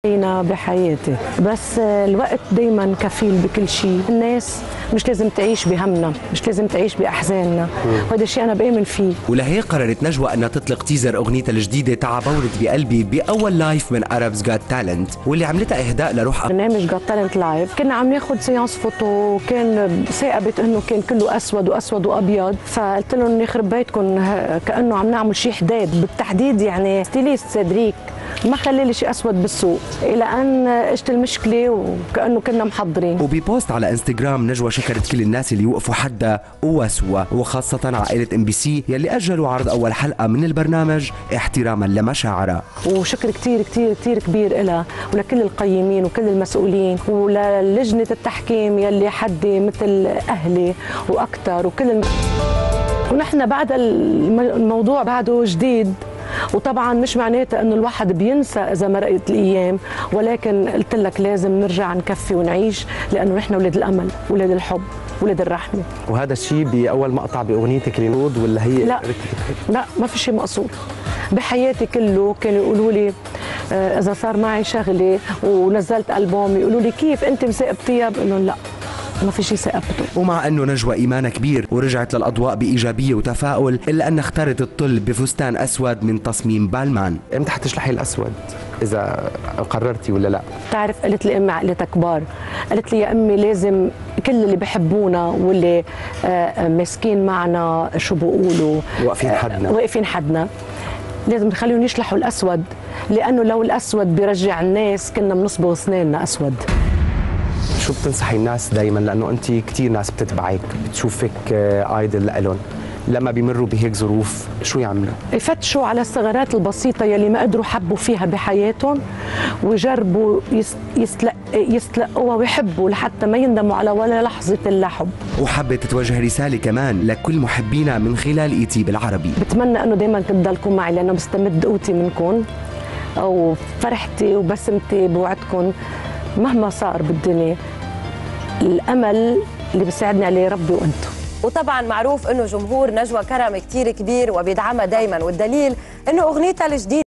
بحياتي، بس الوقت دايما كفيل بكل شيء. الناس مش لازم تعيش بهمنا، مش لازم تعيش بأحزاننا، وهذا الشيء أنا بآمن فيه. ولهيك قررت نجوى أنها تطلق تيزر أغنيتها الجديدة تعا بورد بقلبي بأول لايف من Arabs Got Talent، واللي عملتها إهداء لروح برنامج Got Talent لايف. كنا عم ناخذ سيانس فوتو، كان ثاقبت إنه كان كله أسود وأسود وأبيض، فقلت لهم يخرب بيتكم كأنه عم نعمل شيء حداد، بالتحديد يعني ستيليست سيدريك ما خلي لي شيء اسود بالسوق، الى ان اجت المشكله وكانه كنا محضرين. وببوست على انستغرام نجوى شكرت كل الناس اللي وقفوا حدها وواسوا، وخاصه عائله MBC يلي اجلوا عرض اول حلقه من البرنامج احتراما لمشاعرها. وشكر كثير كثير كثير كبير لها ولكل القيمين وكل المسؤولين وللجنه التحكيم يلي حدي مثل اهلي واكثر وكل ونحن بعد الموضوع بعده جديد، وطبعا مش معناتها انه الواحد بينسى اذا مرقت الايام، ولكن قلت لك لازم نرجع نكفي ونعيش، لانه نحن ولاد الامل، ولاد الحب، ولاد الرحمه. وهذا الشيء باول مقطع باغنيتك النود ولا هي؟ لا ما في شيء مقصود. بحياتي كله كانوا يقولوا لي اذا صار معي شغله ونزلت البوم يقولوا لي كيف انت مثاقبتيها؟ بقول لهم لا ما في شيء ثاقبته. ومع انه نجوى ايمانها كبير ورجعت للاضواء بايجابيه وتفاؤل، الا انها اختارت الطل بفستان اسود من تصميم بالمان. امتى حتشلحي الاسود اذا قررتي ولا لا؟ بتعرف قالت لي امي عقلتها كبار، قالت لي يا امي لازم كل اللي بحبونا واللي ماسكين معنا شو بقولوا واقفين حدنا لازم نخليهم يشلحوا الاسود، لانه لو الاسود بيرجع الناس كنا بنصبغ اسناننا اسود. شو بتنصحي الناس دائما، لانه انت كثير ناس بتتبعك بتشوفك ايدل لهم، لما بيمروا بهيك ظروف شو يعملوا؟ يفتشوا على الثغرات البسيطه يلي ما قدروا حبوا فيها بحياتهم، ويجربوا يستلقوها ويحبوا لحتى ما يندموا على ولا لحظه الحب. وحبت توجه رساله كمان لكل محبينا من خلال ET بالعربي. بتمنى انه دائما تضلكم معي، لانه بستمد قوتي منكم او فرحتي وبسمتي بوعدكم مهما صار بالدنيا. الامل اللي بيساعدني عليه ربي وانتم. وطبعا معروف انه جمهور نجوى كرم كتير كبير وبيدعمها دايما، والدليل انه اغنيتها الجديده